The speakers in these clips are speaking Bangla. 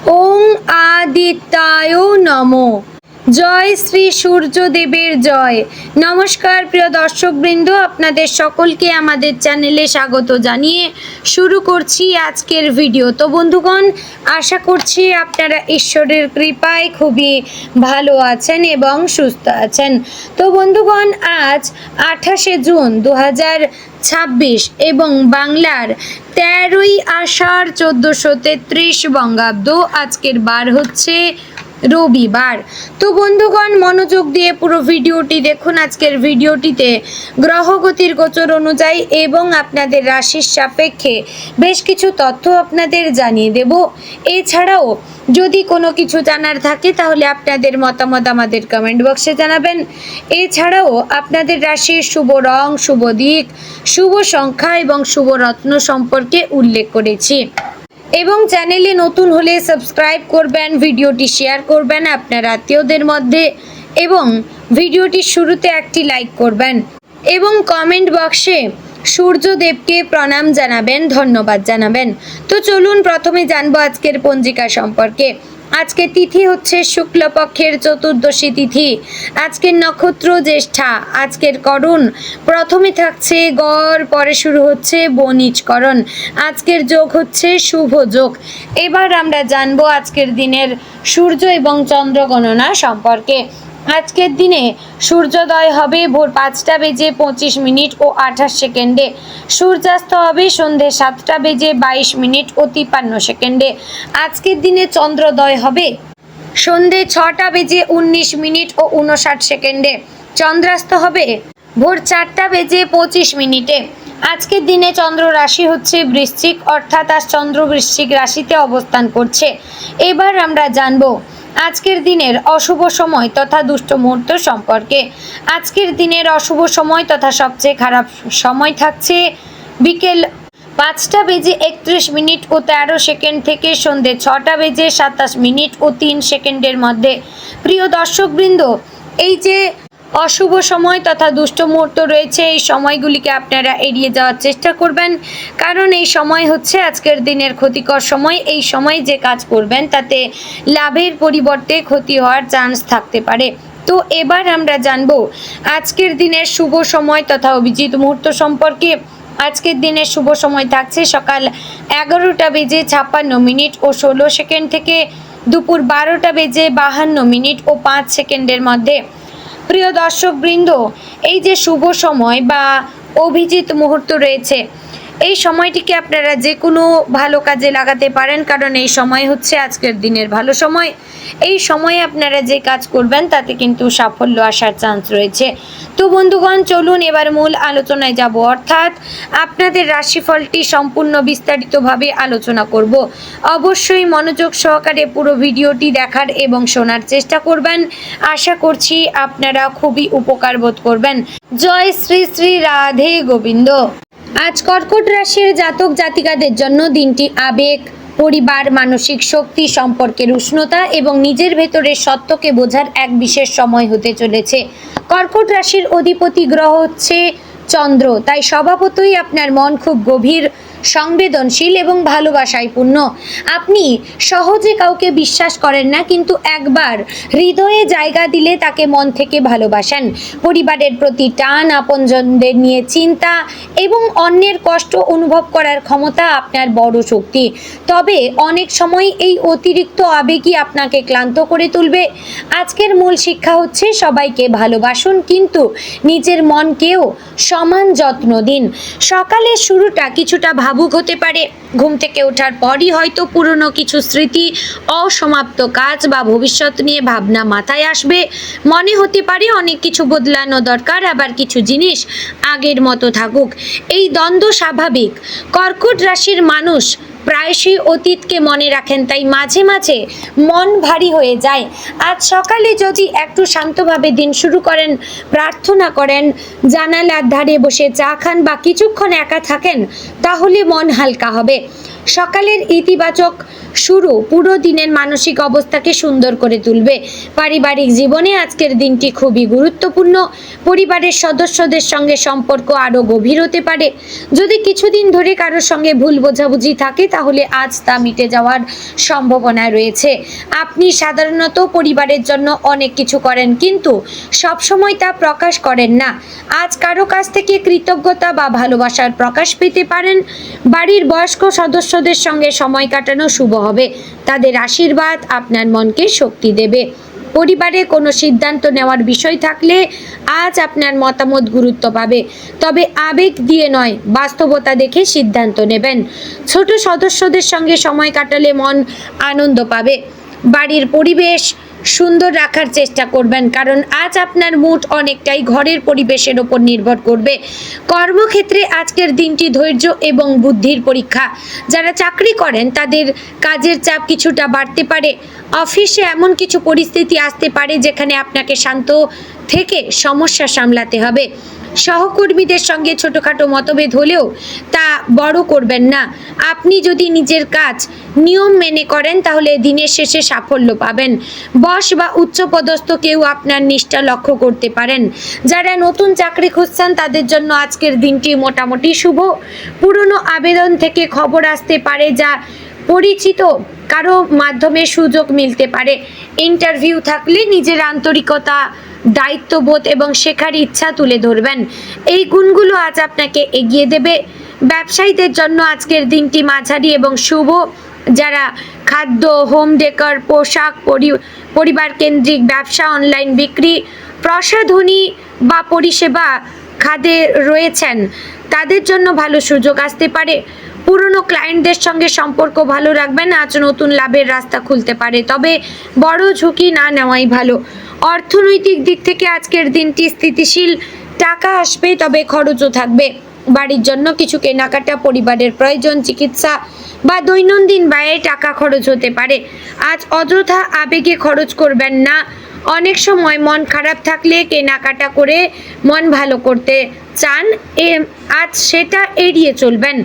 ওং আদিত্যায় নমো। জয় শ্রী সূর্যদেবের জয়। নমস্কার প্রিয় দর্শকবৃন্দ, আপনাদের সকলকে আমাদের চ্যানেলে স্বাগত জানিয়ে শুরু করছি আজকের ভিডিও। তো বন্ধুগণ, আশা করছি আপনারা ঈশ্বরের কৃপায় খুবই ভালো আছেন এবং সুস্থ আছেন। তো বন্ধুগণ, আজ 28শে জুন 2026 এবং বাংলার 13ই আষাঢ় 1433 বঙ্গাব্দ। আজকের বার হচ্ছে রবিবার। তো বন্ধুগণ, মনোযোগ দিয়ে পুরো ভিডিওটি দেখুন। আজকের ভিডিওটিতে গ্রহগতির গোচর অনুযায়ী এবং আপনাদের রাশির সাপেক্ষে বেশ কিছু তথ্য আপনাদের জানিয়ে দেব। এছাড়াও যদি কোনো কিছু জানার থাকে তাহলে আপনাদের মতামত আমাদের কমেন্ট বক্সে জানাবেন। এছাড়াও আপনাদের রাশির শুভ রং, শুভ দিক, শুভ সংখ্যা এবং শুভ রত্ন সম্পর্কে উল্লেখ করেছি। এবং চ্যানেলে নতুন হলে সাবস্ক্রাইব করবেন, ভিডিওটি শেয়ার করবেন আপনার আত্মীয়দের মধ্যে এবং ভিডিওটির শুরুতে একটি লাইক করবেন এবং কমেন্ট বক্সে সূর্যদেবকে প্রণাম জানাবেন, ধন্যবাদ জানাবেন। তো চলুন প্রথমে জানবো আজকের পঞ্জিকা সম্পর্কে। আজকের তিথি হচ্ছে শুক্লপক্ষের চতুর্দশী তিথি। আজকের নক্ষত্র জ্যেষ্ঠা। আজকের করণ প্রথমে থাকছে গড়, পরে শুরু হচ্ছে বণিজকরণ। আজকের যোগ হচ্ছে শুভ যোগ। এবার আমরা জানবো আজকের দিনের সূর্য এবং চন্দ্র গণনা সম্পর্কে। আজকের দিনে সূর্যোদয় হবে ভোর 5টা বেজে 25 মিনিট ও 28 সেকেন্ডে। সূর্যাস্ত হবে সন্ধে 7টা বেজে 22 মিনিট ও 53 সেকেন্ডে। আজকের দিনে চন্দ্রোদয় হবে সন্ধে 6টা বেজে 19 মিনিট ও 59 সেকেন্ডে। চন্দ্রাস্ত হবে ভোর 4টা বেজে 25 মিনিটে। আজকের দিনে চন্দ্র রাশি হচ্ছে বৃশ্চিক, অর্থাৎ আজ চন্দ্র বৃশ্চিক রাশিতে অবস্থান করছে। এবার আমরা জানবো আজকের দিনের অশুভ সময় তথা দুষ্ট মুহূর্ত সম্পর্কে। আজকের দিনের অশুভ সময় তথা সবচেয়ে খারাপ সময় থাকছে বিকেল 5টা বেজে 31 মিনিট ও 13 সেকেন্ড থেকে সন্ধে 6টা বেজে 27 মিনিট ও 3 সেকেন্ডের মধ্যে। প্রিয় দর্শকবৃন্দ, এই যে অশুভ সময় তথা দুষ্ট মুহূর্ত রয়েছে, এই সময়গুলিকে আপনারা এড়িয়ে যাওয়ার চেষ্টা করবেন, কারণ এই সময় হচ্ছে আজকের দিনের ক্ষতিকর সময়। এই সময় যে কাজ করবেন তাতে লাভের পরিবর্তে ক্ষতি হওয়ার চান্স থাকতে পারে। তো এবার আমরা জানবো আজকের দিনের শুভ সময় তথা অভিজিৎ মুহূর্ত সম্পর্কে। আজকের দিনের শুভ সময় থাকছে সকাল 11টা বেজে 56 মিনিট ও 16 সেকেন্ড থেকে দুপুর 12টা বেজে 52 মিনিট ও 5 সেকেন্ডের মধ্যে। প্রিয় দর্শকবৃন্দ, এই যে শুভ সময় বা অভিজিৎ মুহূর্ত রয়েছে, এই সময়টিকে আপনারা যে কোনো ভালো কাজে লাগাতে পারেন, কারণ এই সময় হচ্ছে আজকের দিনের ভালো সময়। এই সময়ে আপনারা যে কাজ করবেন তাতে কিন্তু সাফল্য আসার চান্স রয়েছে। তো বন্ধুগণ, চলুন এবার মূল আলোচনায় যাব, অর্থাৎ আপনাদের রাশিফলটি সম্পূর্ণ বিস্তারিতভাবে আলোচনা করব। অবশ্যই মনোযোগ সহকারে পুরো ভিডিওটি দেখার এবং শোনার চেষ্টা করবেন। আশা করছি আপনারা খুবই উপকার বোধ করবেন। জয় শ্রী শ্রী রাধে গোবিন্দ। আজ কর্কট রাশির জাতক জাতিকাদের জন্য দিনটি আবেগ, পরিবার, মানসিক শক্তি, সম্পর্কের উষ্ণতা এবং নিজের ভেতরের সত্যকে বোঝার এক বিশেষ সময় হতে চলেছে। কর্কট রাশির অধিপতি গ্রহ হচ্ছে চন্দ্র, তাই স্বভাবতই আপনার মন খুব গভীর, সংবেদনশীল এবং ভালোবাসায় পূর্ণ। আপনি সহজে কাউকে বিশ্বাস করেন না, কিন্তু একবার হৃদয়ে জায়গা দিলে তাকে মন থেকে ভালোবাসেন। পরিবারের প্রতি টান, আপনজনদের নিয়ে চিন্তা এবং অন্যের কষ্ট অনুভব করার ক্ষমতা আপনার বড় শক্তি। তবে অনেক সময় এই অতিরিক্ত আবেগই আপনাকে ক্লান্ত করে তুলবে। আজকের মূল শিক্ষা হচ্ছে সবাইকে ভালোবাসুন, কিন্তু নিজের মনকেও সমান যত্ন দিন। সকালের শুরুটা কিছুটা ভাবুক হতে পারে। ঘুম থেকে ওঠার পরই হয়তো পুরনো কিছু স্মৃতি, অসমাপ্ত কাজ বা ভবিষ্যৎ নিয়ে ভাবনা মাথায় আসবে। মনে হতে পারে অনেক কিছু বদলানো দরকার, আবার কিছু জিনিস আগের মতো থাকুক। এই দ্বন্দ্ব স্বাভাবিক। কর্কট রাশির মানুষ প্রায়শই অতীতকে মনে রাখেন, তাই মাঝে মাঝে মন ভারী হয়ে যায়। আজ সকালে যদি একটু শান্তভাবে দিন শুরু করেন, প্রার্থনা করেন, জানালার ধারে বসে চা খান বা কিছুক্ষণ একা থাকেন, তাহলে মন হালকা হবে। সকালের ইতিবাচক শুরু পুরো দিনের মানসিক অবস্থাকে সুন্দর করে তুলবে। পারিবারিক জীবনে আজকের দিনটি খুবই গুরুত্বপূর্ণ। পরিবারের সদস্যদের সঙ্গে সম্পর্ক আরও গভীর হতে পারে। যদি কিছুদিন ধরে কারোর সঙ্গে ভুল বোঝাবুঝি থাকে তাহলে আজ তা মিটে যাওয়ার সম্ভাবনা রয়েছে। আপনি সাধারণত পরিবারের জন্য অনেক কিছু করেন, কিন্তু সবসময় তা প্রকাশ করেন না। আজ কারো কাছ থেকে কৃতজ্ঞতা বা ভালোবাসার প্রকাশ পেতে পারেন। বাড়ির বয়স্ক সদস্যদের সঙ্গে সময় কাটানো শুভ হবে। তাদের আশীর্বাদ আপনার মনকে শক্তি দেবে। পরিবারে কোনো সিদ্ধান্ত নেওয়ার বিষয় থাকলে আজ আপনার মতামত গুরুত্ব পাবে, তবে আবেগ দিয়ে নয়, বাস্তবতা দেখে সিদ্ধান্ত নেবেন। ছোট সদস্যদের সঙ্গে সময় কাটালে মন আনন্দ পাবে। বাড়ির পরিবেশ সুন্দর রাখার চেষ্টা করবেন, কারণ আজ আপনার মুড অনেকটাই ঘরের পরিবেশের ওপর নির্ভর করবে। কর্মক্ষেত্রে আজকের দিনটি ধৈর্য এবং বুদ্ধির পরীক্ষা। যারা চাকরি করেন তাদের কাজের চাপ কিছুটা বাড়তে পারে। অফিসে এমন কিছু পরিস্থিতি আসতে পারে যেখানে আপনাকে শান্ত থেকে সমস্যা সামলাতে হবে। সহকর্মীদের সঙ্গে ছোটোখাটো মতভেদ হলেও তা বড় করবেন না। আপনি যদি নিজের কাজ নিয়ম মেনে করেন তাহলে দিনের শেষে সাফল্য পাবেন। বস বা উচ্চপদস্থ কেউ আপনার নিষ্ঠা লক্ষ্য করতে পারেন। যারা নতুন চাকরি খুঁজছেন তাদের জন্য আজকের দিনটি মোটামুটি শুভ। পুরনো আবেদন থেকে খবর আসতে পারে, যা পরিচিত কারো মাধ্যমে সুযোগ মিলতে পারে। ইন্টারভিউ থাকলে নিজের আন্তরিকতা, দায়িত্ববোধ এবং শেখার ইচ্ছা তুলে ধরবেন। এই গুণগুলো আজ আপনাকে এগিয়ে দেবে। ব্যবসায়ীদের জন্য আজকের দিনটি মাঝারি এবং শুভ। যারা খাদ্য, হোম ডেকর, পোশাক, পরিবার কেন্দ্রিক ব্যবসা, অনলাইন বিক্রি, প্রসাধনী বা পরিষেবা খাতে রয়েছেন তাদের জন্য ভালো সুযোগ আসতে পারে। পুরনো ক্লায়েন্টদের সঙ্গে সম্পর্ক ভালো রাখবেন। আজ নতুন লাভের রাস্তা খুলতে পারে, তবে বড় ঝুঁকি না নেওয়াই ভালো। অর্থনৈতিক দিক থেকে আজকের দিনটি স্থিতিশীল। টাকা আসবে, তবে খরচও থাকবে। বাড়ির জন্য কিছু কেনাকাটা, পরিবারের প্রয়োজন, চিকিৎসা বা দৈনন্দিন ব্যয়ে টাকা খরচ হতে পারে। আজ অযথা আবেগে খরচ করবেন না। অনেক সময় মন খারাপ থাকলে কেনাকাটা করে মন ভালো করতে চান, আজ সেটা এড়িয়ে চলবেন।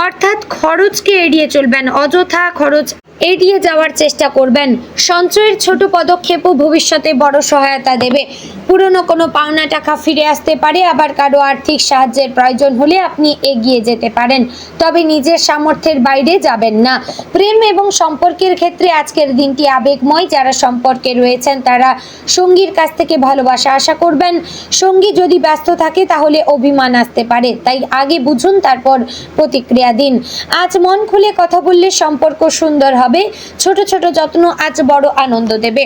অর্থাৎ খরচকে এড়িয়ে চলবেন, অযথা খরচ এড়িয়ে যাওয়ার চেষ্টা করবেন। সঞ্চয়ের ছোট পদক্ষেপও ভবিষ্যতে বড় সহায়তা দেবে। পুরনো কোনো পাওনা টাকা ফিরে আসতে পারে, আবার কারো আর্থিক সাহায্যের প্রয়োজন হলে আপনি এগিয়ে যেতে পারেন, তবে নিজের সামর্থ্যের বাইরে যাবেন না। প্রেম এবং সম্পর্কের ক্ষেত্রে আজকের দিনটি আবেগময়। যারা সম্পর্কে রয়েছেন তারা সঙ্গীর কাছ থেকে ভালোবাসা আশা করবেন। সঙ্গী যদি ব্যস্ত থাকে তাহলে অভিমান আসতে পারে, তাই আগে বুঝুন তারপর প্রতিক্রিয়া দিন। আজ মন খুলে কথা বললে সম্পর্ক সুন্দর হবে। ছোট ছোট যত্ন আজ বড় আনন্দ দেবে।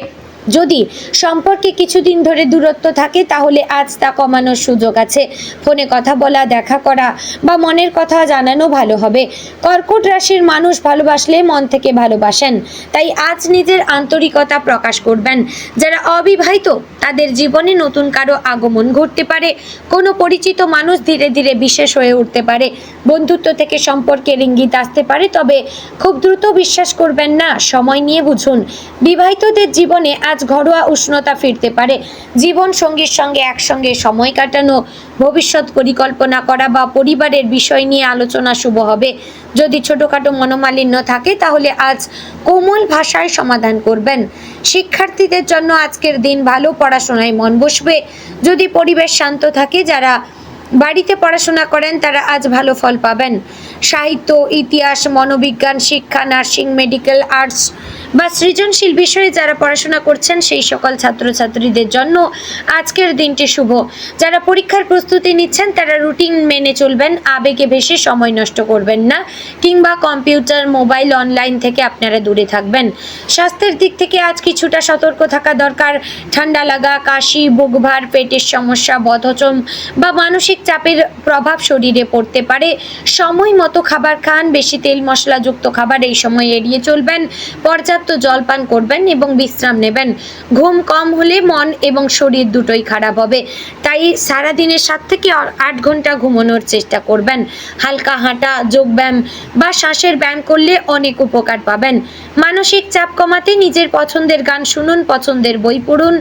যদি সম্পর্কে কিছুদিন ধরে দূরত্ব থাকে তাহলে আজ তা কমানোর সুযোগ আছে। ফোনে কথা বলা, দেখা করা বা মনের কথা জানানো ভালো হবে। কর্কট রাশির মানুষ ভালোবাসলে মন থেকে ভালোবাসেন, তাই আজ নিজের আন্তরিকতা প্রকাশ করবেন। যারা অবিবাহিত তাদের জীবনে নতুন কারো আগমন ঘটতে পারে। কোনো পরিচিত মানুষ ধীরে ধীরে বিশেষ হয়ে উঠতে পারে। বন্ধুত্ব থেকে সম্পর্কের ইঙ্গিত আসতে পারে, তবে খুব দ্রুত বিশ্বাস করবেন না, সময় নিয়ে বুঝুন। বিবাহিতদের জীবনে আজ ঘরোয়া উষ্ণতা ফিরতে পারে। জীবন সঙ্গীর সঙ্গে একসঙ্গে সময় কাটানো, ভবিষ্যৎ পরিকল্পনা করা বা পরিবারের বিষয় নিয়ে আলোচনা শুভ হবে। যদি ছোটোখাটো মনোমালিন্য থাকে তাহলে আজ কোমল ভাষায় সমাধান করবেন। শিক্ষার্থীদের জন্য আজকের দিন ভালো, পড়াশোনায় মন বসবে। যদি পরিবেশ শান্ত থাকে, যারা বাড়িতে পড়াশোনা করেন তারা আজ ভালো ফল পাবেন। সাহিত্য, ইতিহাস, মনোবিজ্ঞান, শিক্ষা, নার্সিং, মেডিকেল, আর্টস বা সৃজনশীল বিষয়ে যারা পড়াশোনা করছেন সেই সকল ছাত্রছাত্রীদের জন্য আজকের দিনটি শুভ। যারা পরীক্ষার প্রস্তুতি নিচ্ছেন তারা রুটিন মেনে চলবেন। আবেগে বেশি সময় নষ্ট করবেন না, কিংবা কম্পিউটার, মোবাইল, অনলাইন থেকে আপনারা দূরে থাকবেন। স্বাস্থ্যের দিক থেকে আজ কিছুটা সতর্ক থাকা দরকার। ঠান্ডা লাগা, কাশি, বুক ভার, পেটের সমস্যা, বদহজম বা মানসিক চাপের প্রভাব শরীরে পড়তে পারে। সময় মতো খাবার খান। বেশি তেল মশলাযুক্ত খাবার এই সময় এড়িয়ে চলবেন। পর্যাপ্ত জল পান করবেন এবং বিশ্রাম নেবেন। ঘুম কম হলে মন এবং শরীর দুটোই খারাপ হবে, তাই সারাদিনে 7 থেকে 8 ঘন্টা ঘুমানোর চেষ্টা করবেন। হালকা হাঁটা, যোগব্যায়াম বা শ্বাসের ব্যায়াম করলে অনেক উপকার পাবেন। মানসিক চাপ কমাতে নিজের পছন্দের গান শুনুন, পছন্দের বই পড়ুন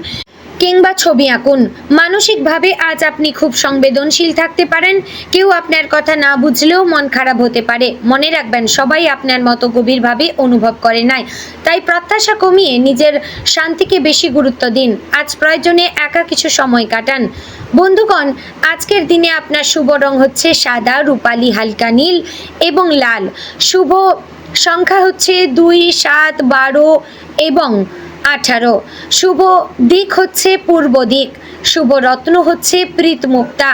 কিংবা ছবি আঁকুন। মানসিকভাবে আজ আপনি খুব সংবেদনশীল থাকতে পারেন। কেউ আপনার কথা না বুঝলেও মন খারাপ হতে পারে। মনে রাখবেন, সবাই আপনার মতো গভীরভাবে অনুভব করে নাই। তাই প্রত্যাশা কমিয়ে নিজের শান্তিকে বেশি গুরুত্ব দিন। আজ প্রয়োজনে একা কিছু সময় কাটান। বন্ধুগণ, আজকের দিনে আপনার শুভ রং হচ্ছে সাদা, রূপালী, হালকা নীল এবং লাল। শুভ সংখ্যা হচ্ছে 2, 7, 12 এবং 18। শুভ দিক হচ্ছে পূর্ব দিক। শুভ রত্ন হচ্ছে প্রীত মুক্তা।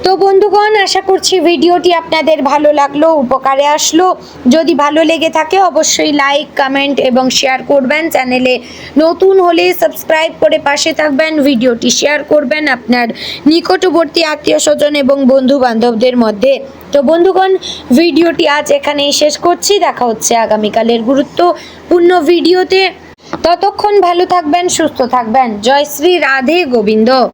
তো বন্ধুগণ, আশা করছি ভিডিওটি আপনাদের ভালো লাগলো, উপকারে আসলো। যদি ভালো লেগে থাকে অবশ্যই লাইক, কমেন্ট এবং শেয়ার করবেন। চ্যানেলে নতুন হলে সাবস্ক্রাইব করে পাশে থাকবেন। ভিডিওটি শেয়ার করবেন আপনার নিকটবর্তী আত্মীয় স্বজন এবং বন্ধু বান্ধবদের মধ্যে। তো বন্ধুগণ, ভিডিওটি আজ এখানেই শেষ করছি। দেখা হচ্ছে আগামীকালের গুরুত্বপূর্ণ ভিডিওতে। ততক্ষণ ভালো থাকবেন, সুস্থ থাকবেন। জয় শ্রী রাধে গোবিন্দ।